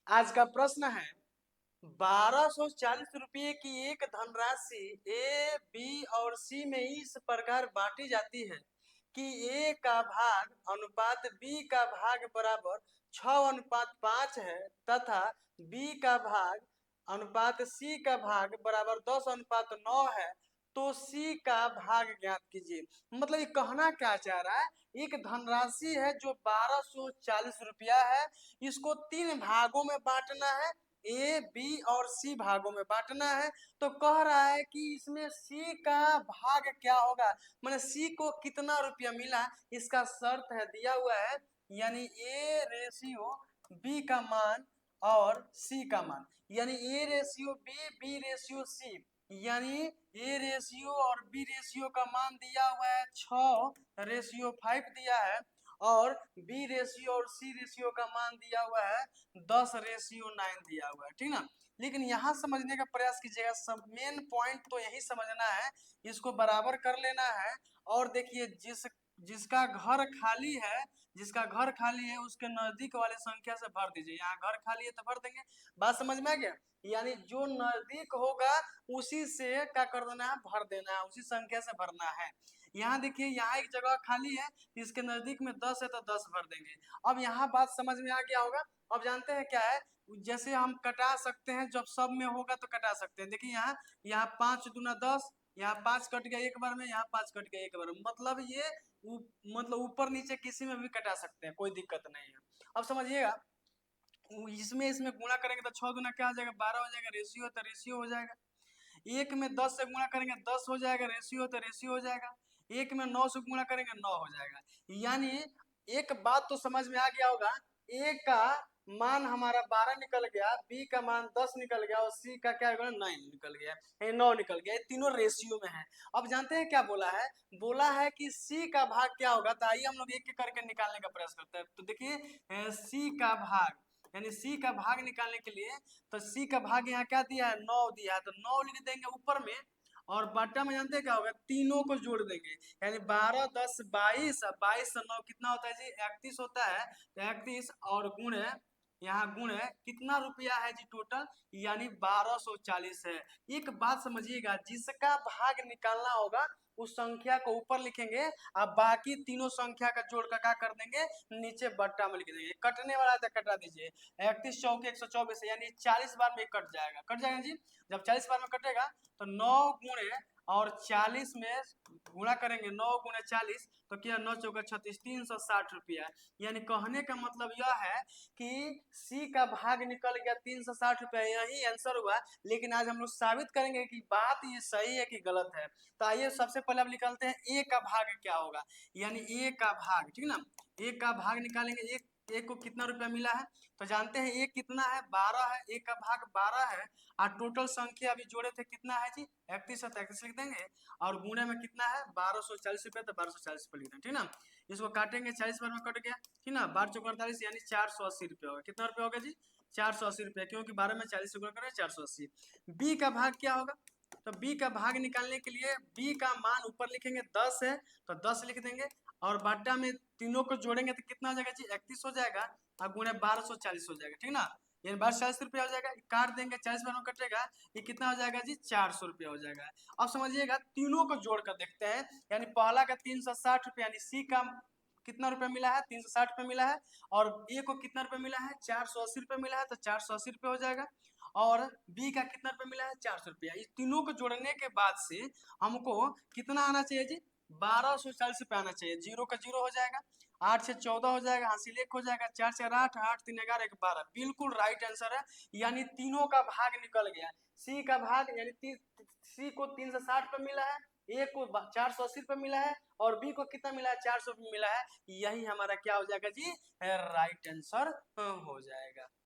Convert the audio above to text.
आज का प्रश्न है 1240 की एक धनराशि ए, बी और सी में इस प्रकार बांटी जाती है कि ए का भाग अनुपात बी का भाग बराबर 6:5 है तथा बी का भाग अनुपात सी का भाग बराबर 10:9 है। तो सी का भाग ज्ञात कीजिए। मतलब ये कहना क्या चाह रहा है, एक धनराशि है जो 1240 रुपया है, इसको 3 भागों में बांटना है, ए, बी और सी भागों में बांटना है। तो कह रहा है कि इसमें सी का भाग क्या होगा, मैंने सी को कितना रुपया मिला इसका शर्त है दिया हुआ है, यानी ए रेशियो बी का मान और सी का मान, यानी A ratio B, B ratio C, यानी ए रेशियो और बी रेशियो का मान दिया हुआ है 6:5 दिया है और बी रेशियो और सी रेशियो का मान दिया हुआ है 10:9 दिया हुआ है, ठीक ना। लेकिन यहाँ समझने का प्रयास कीजिएगा, सब मेन पॉइंट तो यही समझना है, इसको बराबर कर लेना है। और देखिए जिसका घर खाली है, जिसका घर खाली है उसके नजदीक वाले संख्या से भर दीजिए। यहाँ घर खाली है तो भर देंगे, बात समझ में आ गया। यानी जो नजदीक होगा उसी से क्या कर देना है, भर देना है, उसी संख्या से भरना है। यहाँ देखिए यहाँ एक जगह खाली है, इसके नजदीक में 10 है तो 10 भर देंगे। अब यहाँ बात समझ में आ गया होगा। अब जानते हैं क्या है, जैसे हम कटा सकते हैं, जब सब में होगा तो कटा सकते हैं। देखिए यहाँ 5×10, यहाँ 5 कट गया एक बार में, यहाँ 5 कट गया एक बार में, मतलब ये मतलब ऊपर नीचे किसी में भी कटा सकते हैं, कोई दिक्कत नहीं है। अब समझिएगा, इसमें इसमें गुणा करेंगे तो 6 गुना क्या हो जाएगा, 12 हो जाएगा, रेशियो तो रेशियो हो जाएगा। एक में 10 से गुणा करेंगे 10 हो जाएगा, रेशियो तो रेशियो हो जाएगा। एक में 9 से गुणा करेंगे 9 हो जाएगा। यानी एक बात तो समझ में आ गया होगा, ए का मान हमारा 12 निकल गया, बी का मान 10 निकल गया और सी का क्या 9 निकल गया, 9 निकल गया। ये तीनों रेशियो में है। अब जानते हैं क्या बोला है, बोला है कि सी का भाग क्या होगा। तो आइए हम लोग एक एक करके निकालने का प्रयास करते हैं। तो देखिए सी का भाग, यानी सी का भाग निकालने के लिए, तो सी का भाग यहाँ क्या दिया है, 9 दिया है, तो 9 लिख देंगे ऊपर में, और बट्टा में जानते हैं क्या होगा, तीनों को जोड़ देंगे, यानी 12 10 22, 22 से 9 कितना होता है जी, 31 होता है। तो 31 और गुण है, यहाँ गुण है, कितना रुपया है जी टोटल, यानी 1240 है। एक बात समझिएगा, जिसका भाग निकालना होगा उस संख्या को ऊपर लिखेंगे, अब बाकी तीनों संख्या का जोड़ का क्या कर देंगे, नीचे बट्टा में लिख देंगे। कटने वाला है तो कटा दीजिए, 31 चौके 124, यानी 40 बार में कट जाएगा, कट जाएगा जी। जब 40 बार में कटेगा तो 9 गुणे और 40 में गुणा करेंगे, 9 गुणे 40 तो क्या, 9 चौका 36, 360 रुपया। यानी कहने का मतलब यह है कि सी का भाग निकल गया 360 रुपया, यही आंसर हुआ। लेकिन आज हम लोग साबित करेंगे कि बात ये सही है कि गलत है। तो आइए सबसे पहले अब निकालते हैं ए का भाग क्या होगा, यानी ए का भाग, ठीक ना। ए का भाग निकालेंगे, एक को कितना रुपया मिला है, तो जानते हैं एक कितना है, 12 है, एक का भाग 12 है, और टोटल संख्या अभी जोड़े थे कितना है जी, 31 है, तो 31 लिख देंगे, और गुणे में कितना है 1240 रुपया, तो 1240 रुपये लिख देंगे, ठीक ना। इसको काटेंगे, 40 बार में कट गया, ठीक ना, 12 चौक 48, यानी 480 रुपया होगा। कितना रुपया होगा जी, 480 रुपया, क्योंकि 12 में 40 से गुणा करें 480। बी का भाग क्या होगा, तो बी का भाग निकालने के लिए बी का मान ऊपर लिखेंगे, 10 है तो 10 लिख देंगे, और बाटा में तीनों को जोड़ेंगे तो कितना हो जाएगा जी, 31 हो जाएगा, और गुणे 1240 हो जाएगा, ठीक ना। यानी 1240 रुपया हो जाएगा, काट देंगे, 40 बार में कटेगा, ये कितना हो जाएगा जी, 400 रुपया हो जाएगा। अब समझिएगा, तीनों को जोड़ कर देखते हैं, यानी पहला का 360 रुपया, यानी सी का कितना रुपया मिला है, 360 रुपया मिला है, और ए को कितना रुपया मिला है, 480 रुपया मिला है, तो 480 रुपया हो जाएगा, और बी का कितना रुपया मिला है, 400 रुपया। इस तीनों को जोड़ने के बाद से हमको कितना आना चाहिए जी, 1240 रुपया आना चाहिए। जीरो का जीरो हो जाएगा, 8 से 14 हो जाएगा, हासिल 1 हो जाएगा, 4 से 8, 8 3 11 1 12, बिल्कुल राइट आंसर है। यानी तीनों का भाग निकल गया। सी का भाग, यानी सी को 360 पे मिला है, ए को 480 रुपये मिला है, और बी को कितना मिला है, 400 रुपये मिला है। यही हमारा क्या हो जाएगा जी, राइट आंसर हो जाएगा।